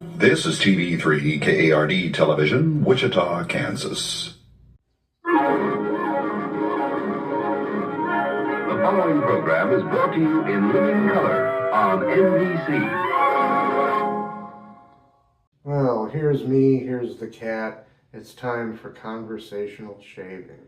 This is TV3 KARD Television, Wichita, Kansas. The following program is brought to you in living color on NBC. Well, here's me, here's the cat. It's time for conversational shaving.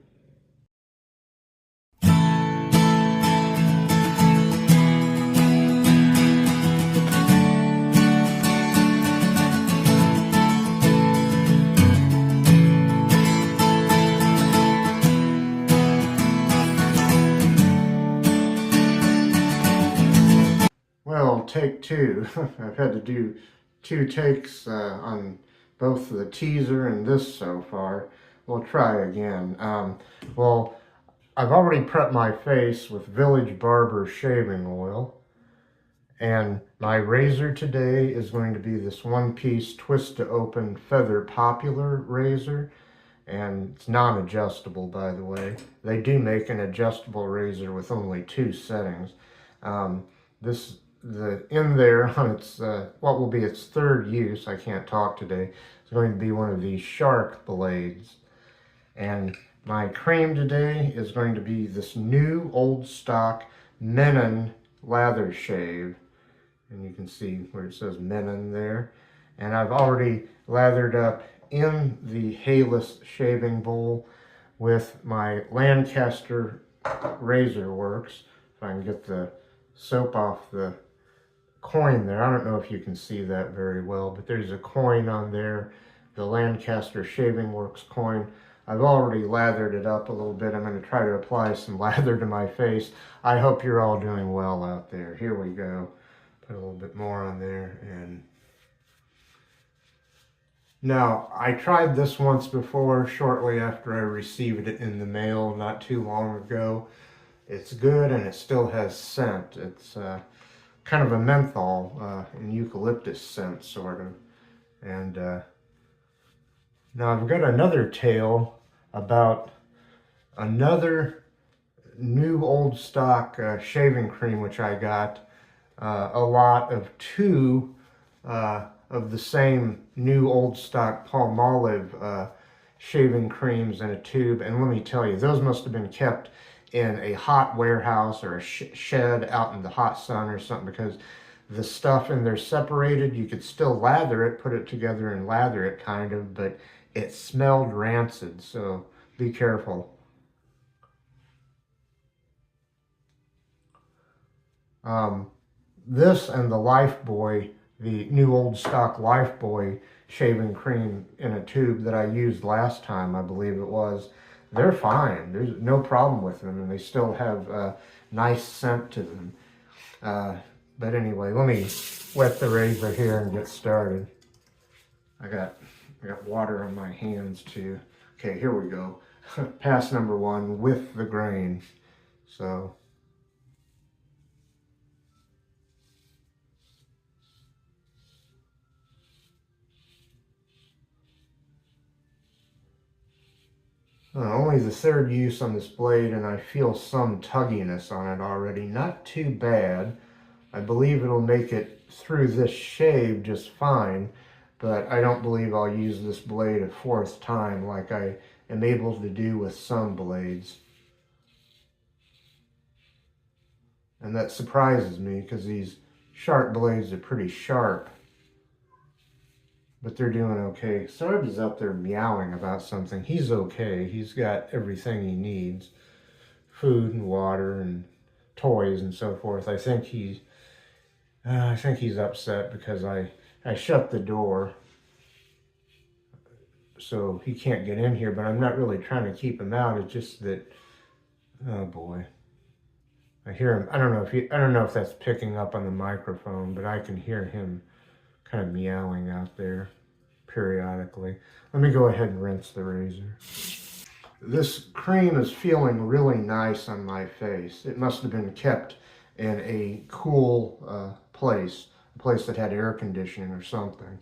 Well, take two. I've had to do 2 takes on both the teaser and this so far. We'll try again. Well, I've already prepped my face with Village Barber shaving oil. And my razor today is going to be this one-piece twist-to-open feather popular razor. And it's non-adjustable, by the way. They do make an adjustable razor with only 2 settings. In there on its what will be its 3rd use, I can't talk today, it's going to be one of these shark blades. And my cream today is going to be this new old stock Mennen Lather Shave. And you can see where it says Mennen there. And I've already lathered up in the Haylis shaving bowl with my Lancaster Razor Works. If I can get the soap off the coin there. I don't know if you can see that very well, but there's a coin on there, the Lancaster Shaving Works coin. I've already lathered it up a little bit. I'm going to try to apply some lather to my face. I hope you're all doing well out there. Here we go. Put a little bit more on there. And now, I tried this once before, shortly after I received it in the mail not too long ago. It's good and it still has scent. It's kind of a menthol and eucalyptus scent, sort of. And now I've got another tale about another new old stock shaving cream, which I got a lot of 2 of the same new old stock Palmolive shaving creams in a tube. And let me tell you, those must have been kept in a hot warehouse or a shed out in the hot sun or something, because the stuff in there separated. You could still lather it, put it together and lather it kind of, but it smelled rancid, so be careful. This and the Lifebuoy, the new old stock Lifebuoy shaving cream in a tube that I used last time, I believe it was, they're fine. There's no problem with them, and they still have a nice scent to them. But anyway, let me wet the razor here and get started. I got water on my hands too. Okay, here we go. Pass number 1 with the grain. So only the 3rd use on this blade, and I feel some tugginess on it already. Not too bad. I believe it'll make it through this shave just fine, but I don't believe I'll use this blade a 4th time like I am able to do with some blades. And that surprises me, because these sharp blades are pretty sharp. But they're doing okay. Sarb is out there meowing about something. He's okay. He's got everything he needs. Food and water and toys and so forth. I think he's upset because I shut the door so he can't get in here, but I'm not really trying to keep him out. It's just that, oh boy. I hear him. I don't know if that's picking up on the microphone, but I can hear him kind of meowing out there periodically. Let me go ahead and rinse the razor. This cream is feeling really nice on my face. It must have been kept in a cool place, a place that had air conditioning or something.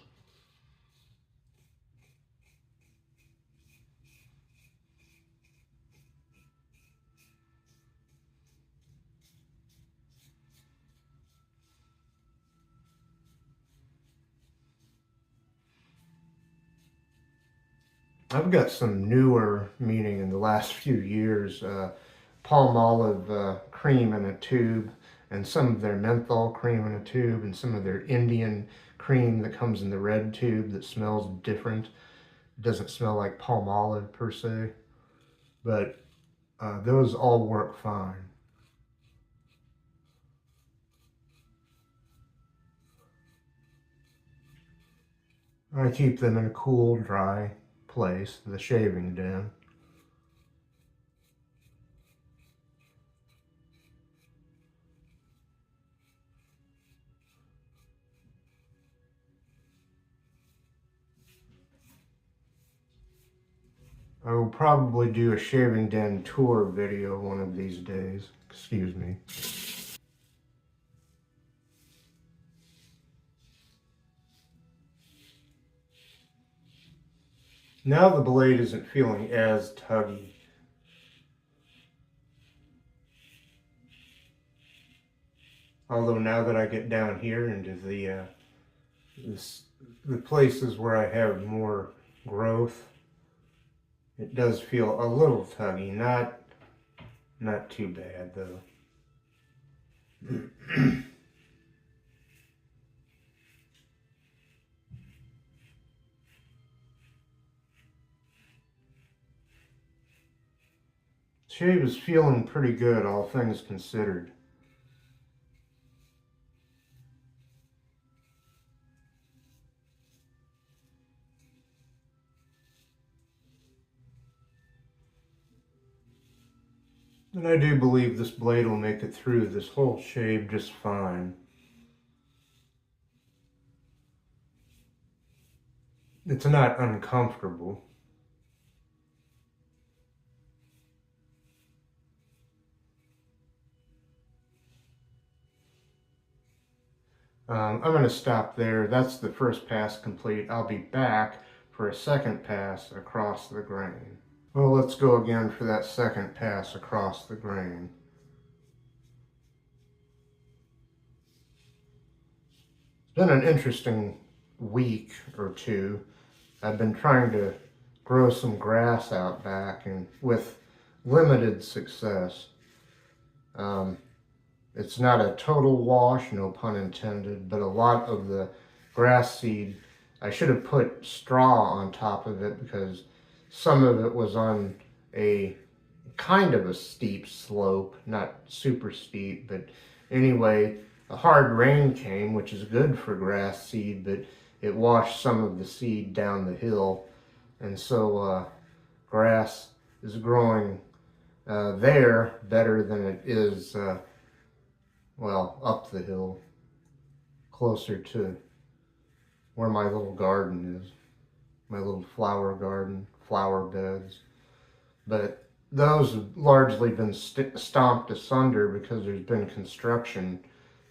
I've got some newer, meaning in the last few years, palm olive cream in a tube, and some of their menthol cream in a tube, and some of their Indian cream that comes in the red tube that smells different. It doesn't smell like palm olive per se, but those all work fine. I keep them in a cool, dry place, the shaving den. I will probably do a shaving den tour video one of these days. Excuse me. Now the blade isn't feeling as tuggy. Although now that I get down here into the places where I have more growth, it does feel a little tuggy. Not too bad though. Shave is feeling pretty good, all things considered. And I do believe this blade will make it through this whole shave just fine. It's not uncomfortable. I'm going to stop there. That's the first pass complete. I'll be back for a second pass across the grain. Well, let's go again for that second pass across the grain. It's been an interesting week or two. I've been trying to grow some grass out back, and with limited success. It's not a total wash, no pun intended, but a lot of the grass seed, I should have put straw on top of it because some of it was on a kind of a steep slope, not super steep, but anyway, a hard rain came, which is good for grass seed, but it washed some of the seed down the hill, and so grass is growing there better than it is well, up the hill, closer to where my little garden is, my little flower garden, flower beds. But those have largely been stomped asunder because there's been construction.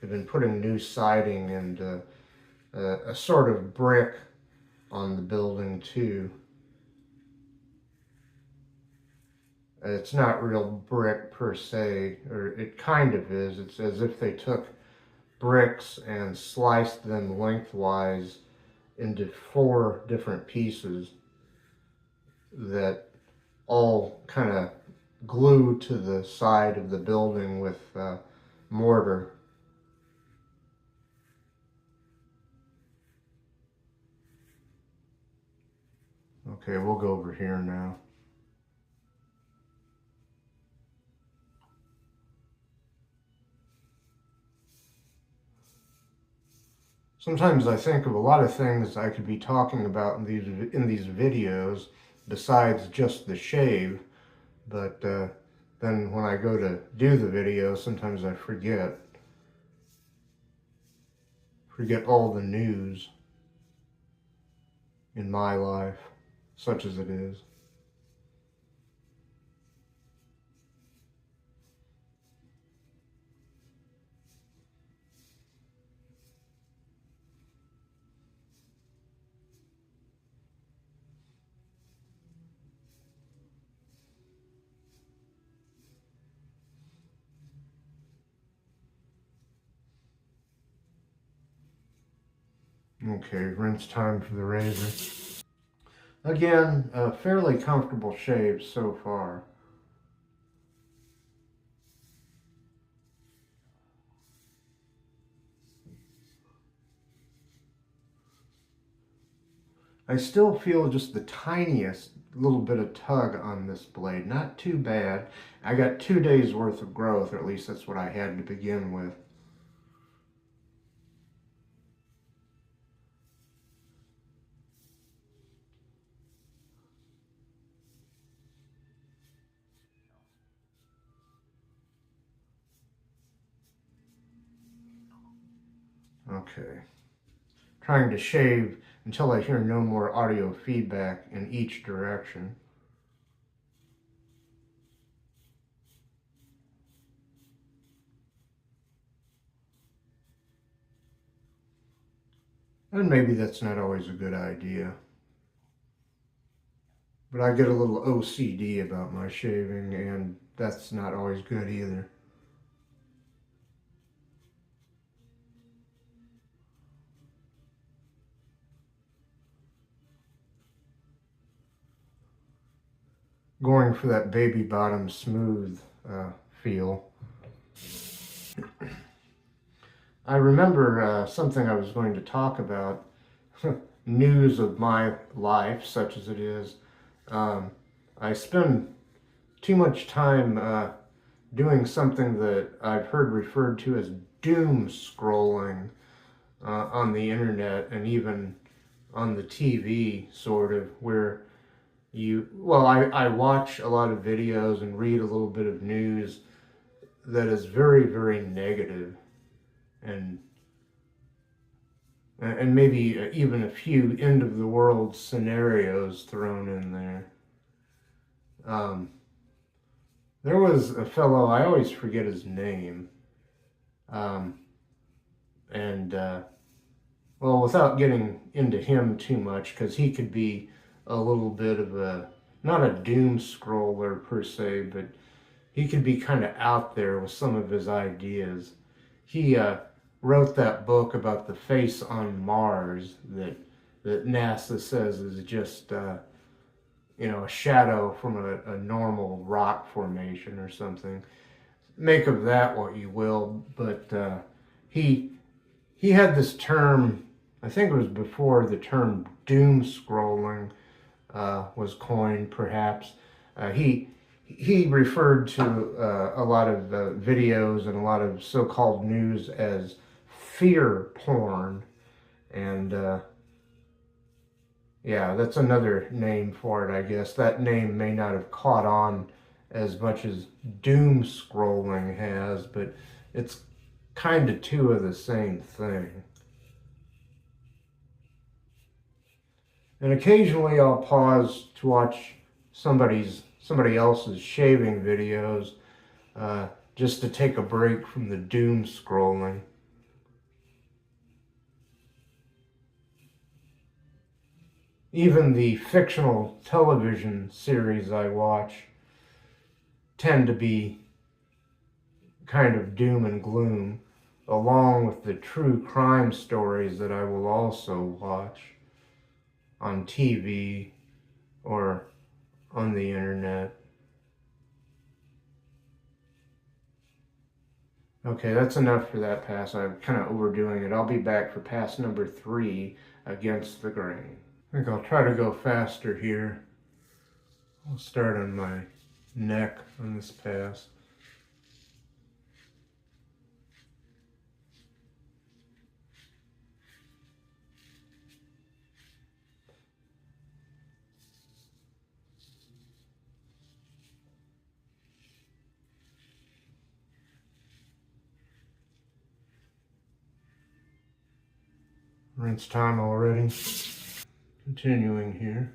They've been putting new siding and a sort of brick on the building too. It's not real brick per se, or it kind of is. It's as if they took bricks and sliced them lengthwise into 4 different pieces that all kind of glue to the side of the building with mortar. Okay, we'll go over here now. Sometimes I think of a lot of things I could be talking about in these videos besides just the shave, but then when I go to do the video, sometimes I forget all the news in my life, such as it is. Okay, rinse time for the razor. Again, a fairly comfortable shave so far. I still feel just the tiniest little bit of tug on this blade. Not too bad. I got 2 days worth of growth, or at least that's what I had to begin with. Okay. Trying to shave until I hear no more audio feedback in each direction. And maybe that's not always a good idea. But I get a little OCD about my shaving, and that's not always good either. Going for that baby bottom smooth feel. I remember something I was going to talk about, news of my life, such as it is. I spend too much time doing something that I've heard referred to as doom scrolling on the internet and even on the TV, sort of, where I watch a lot of videos and read a little bit of news that is very, very negative, and maybe even a few end of the world scenarios thrown in there. There was a fellow, I always forget his name, and well, without getting into him too much, because he could be a little bit of not a doom scroller per se, but he could be kind of out there with some of his ideas. He wrote that book about the face on Mars that NASA says is just a shadow from a normal rock formation or something. Make of that what you will, but he had this term. I think it was before the term doom scrolling was coined, perhaps. He referred to a lot of videos and a lot of so-called news as fear porn, and yeah, that's another name for it, I guess. That name may not have caught on as much as doom scrolling has, but it's kind of two of the same thing. And occasionally I'll pause to watch somebody else's shaving videos just to take a break from the doom scrolling. Even the fictional television series I watch tend to be kind of doom and gloom, along with the true crime stories that I will also watch on TV or on the internet. Okay, that's enough for that pass. I'm kind of overdoing it. I'll be back for pass number 3 against the grain. I think I'll try to go faster here. I'll start on my neck on this pass. Rinse time already. Continuing here.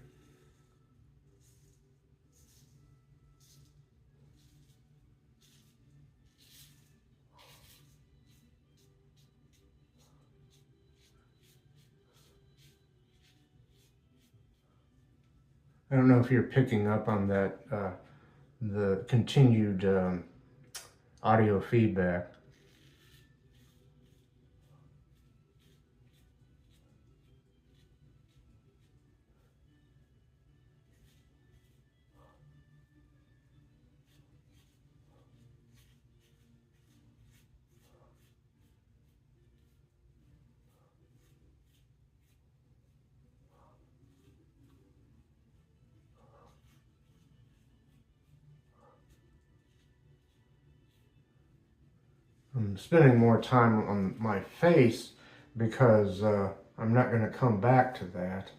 I don't know if you're picking up on that, the continued audio feedback. I'm spending more time on my face because I'm not going to come back to that.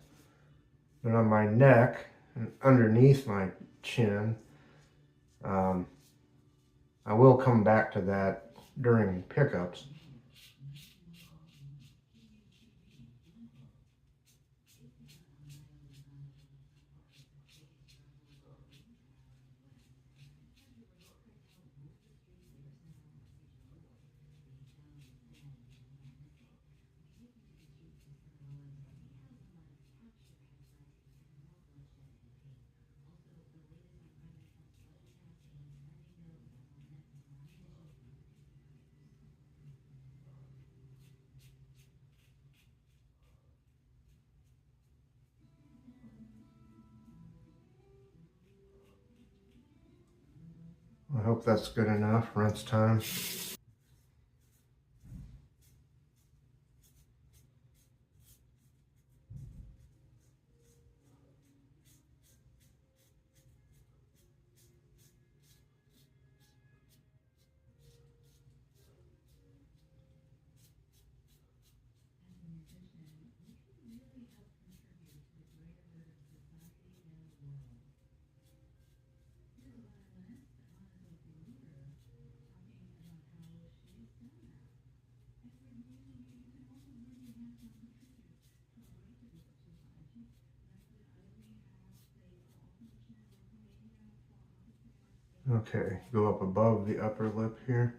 But on my neck and underneath my chin, I will come back to that during pickups. I hope that's good enough. Rinse time. Okay, go up above the upper lip here.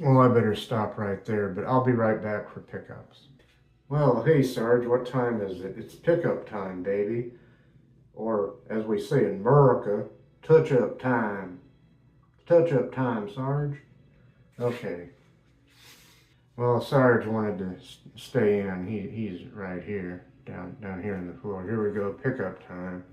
Well, I better stop right there, but I'll be right back for pickups. Well, hey Sarge, what time is it? It's pickup time, baby. Or, as we say in America, touch-up time. Touch-up time, Sarge. Okay. Well, Sarge wanted to stay in. He's right here, down here in the floor. Here we go, pickup time.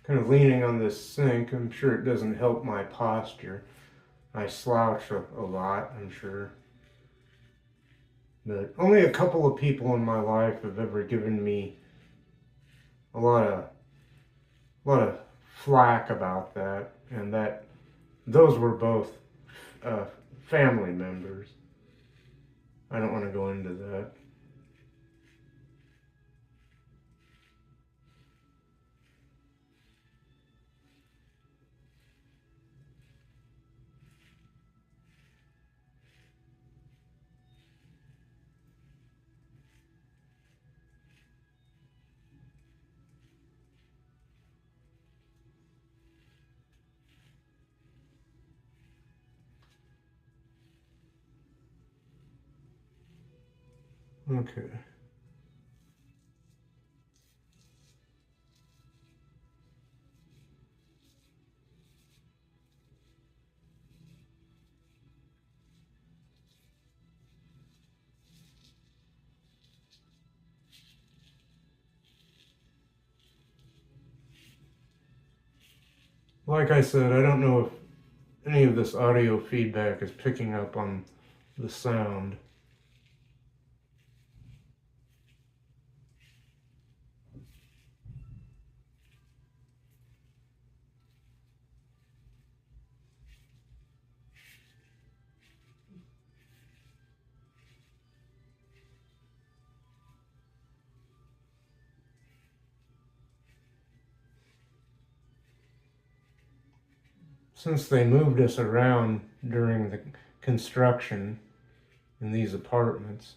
Kind of leaning on this sink. I'm sure it doesn't help my posture. I slouch a lot, I'm sure. But only a couple of people in my life have ever given me a lot of flack about that, and those were both family members. I don't want to go into that. Okay. Like I said, I don't know if any of this audio feedback is picking up on the sound. since they moved us around during the construction in these apartments,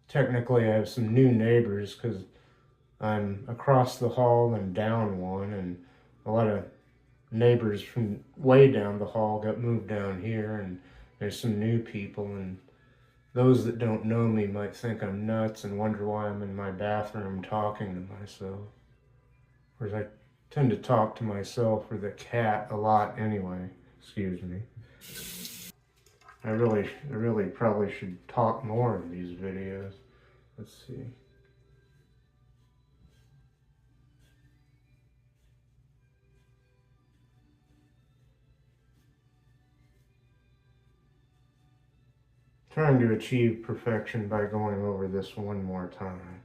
technically I have some new neighbors because I'm across the hall and down one, and a lot of neighbors from way down the hall got moved down here, and there's some new people, and those that don't know me might think I'm nuts and wonder why I'm in my bathroom talking to myself. Whereas I tend to talk to myself or the cat a lot anyway. Excuse me. I really probably should talk more in these videos. Let's see. Trying to achieve perfection by going over this one more time.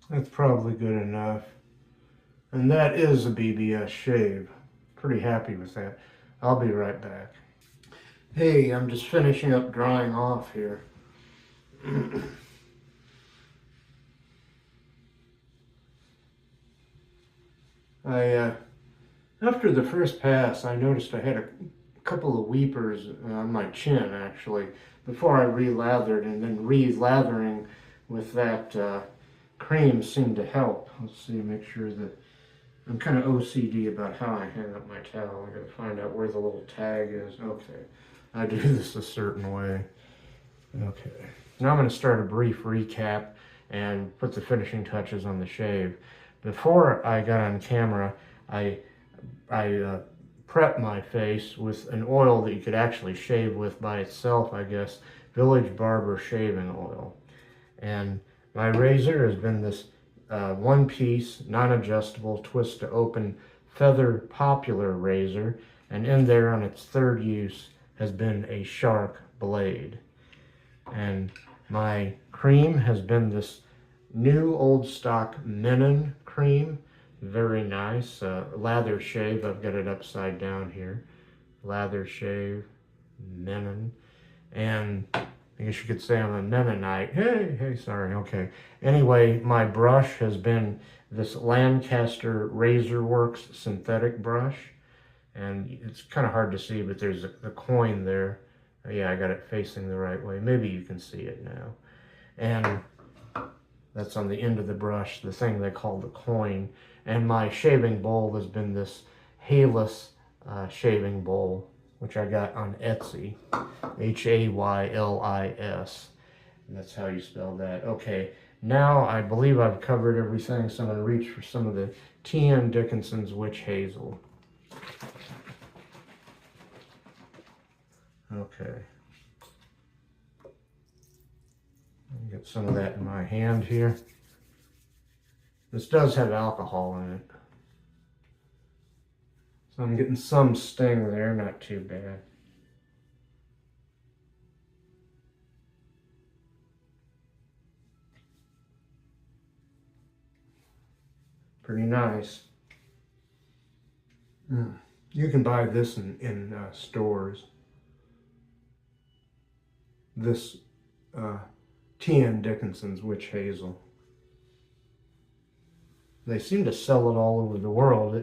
That's probably good enough. And that is a BBS shave. Pretty happy with that. I'll be right back. Hey, I'm just finishing up drying off here. After the first pass, I noticed I had a couple of weepers on my chin, actually, before I re-lathered, and then re-lathering with that cream seemed to help. Let's see, make sure that I'm kind of OCD about how I hang up my towel. I gotta find out where the little tag is. Okay, I do this a certain way. Okay, now I'm gonna start a brief recap and put the finishing touches on the shave. Before I got on camera, I prepped my face with an oil that you could actually shave with by itself, I guess, Village Barber shaving oil. And my razor has been this one-piece, non-adjustable, twist-to-open feather popular razor, and in there on its third use has been a shark blade. And my cream has been this new old stock Mennen cream. Very nice. Lather Shave. I've got it upside down here. Lather Shave, Mennen. And I guess you could say I'm a Mennonite. Hey, sorry, okay. Anyway, my brush has been this Lancaster Razor Works synthetic brush. And it's kind of hard to see, but there's a coin there. Yeah, I got it facing the right way. Maybe you can see it now. And that's on the end of the brush, the thing they call the coin. And my shaving bowl has been this Haylis shaving bowl, which I got on Etsy. Haylis. And that's how you spell that. Okay, now I believe I've covered everything, so I'm going to reach for some of the T.M. Dickinson's Witch Hazel. Okay. Get some of that in my hand here. This does have alcohol in it. So I'm getting some sting there, not too bad. Pretty nice. You can buy this in stores. This T.M. Dickinson's Witch Hazel. They seem to sell it all over the world.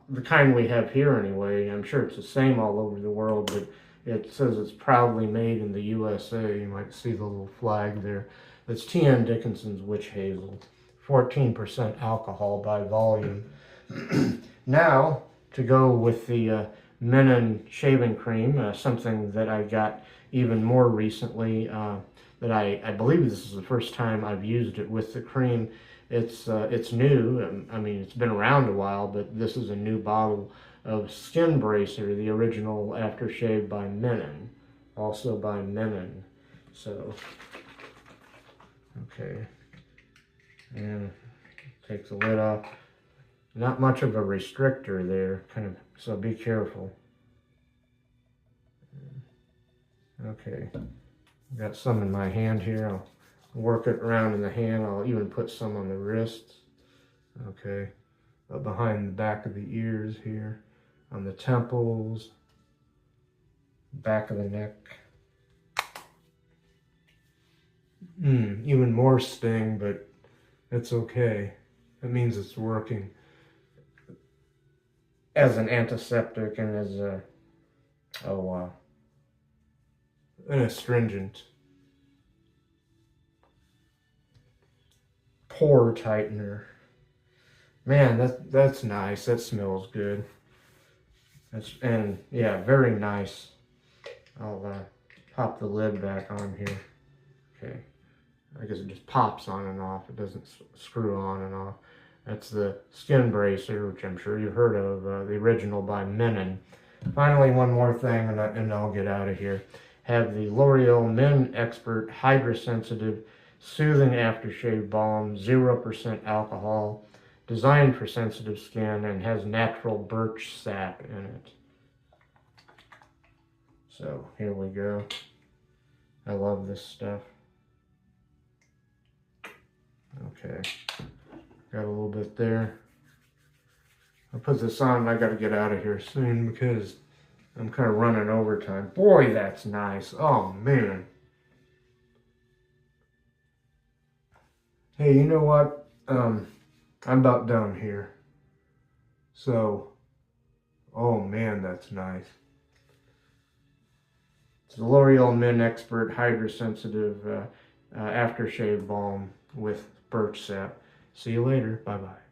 The kind we have here anyway, I'm sure it's the same all over the world, but It says it's proudly made in the USA. You might see the little flag there. It's TN Dickinson's Witch Hazel. 14% alcohol by volume. Now, to go with the Mennen shaving cream, something that I got even more recently, that I believe this is the first time I've used it with the cream. It's new. I mean, it's been around a while, but this is a new bottle of Skin Bracer, the original aftershave by Mennen, also by Mennen. So, okay, and take the lid off. Not much of a restrictor there, kind of, so be careful. Okay, got some in my hand here. I'll work it around in the hand. I'll even put some on the wrists. Okay, up behind the back of the ears here, on the temples, back of the neck. Even more sting, but it's okay. That means it's working as an antiseptic and as a, an astringent. Pore tightener. Man, that's nice. That smells good. And yeah, very nice. I'll pop the lid back on here. Okay. I guess it just pops on and off. It doesn't screw on and off. That's the Skin Bracer, which I'm sure you've heard of, the original by Mennen. Finally, one more thing, and I'll get out of here. Have the L'Oreal Men Expert Hydra Sensitive Soothing Aftershave Balm, 0% alcohol, designed for sensitive skin, and has natural birch sap in it. So, here we go. I love this stuff. Okay, got a little bit there. I'll put this on and I gotta get out of here soon because I'm kind of running overtime. Boy, that's nice. Oh, man. Hey, you know what? I'm about done here. So, oh man, that's nice. It's the L'Oreal Men Expert Hydra Sensitive Aftershave Balm with birch sap. See you later. Bye-bye.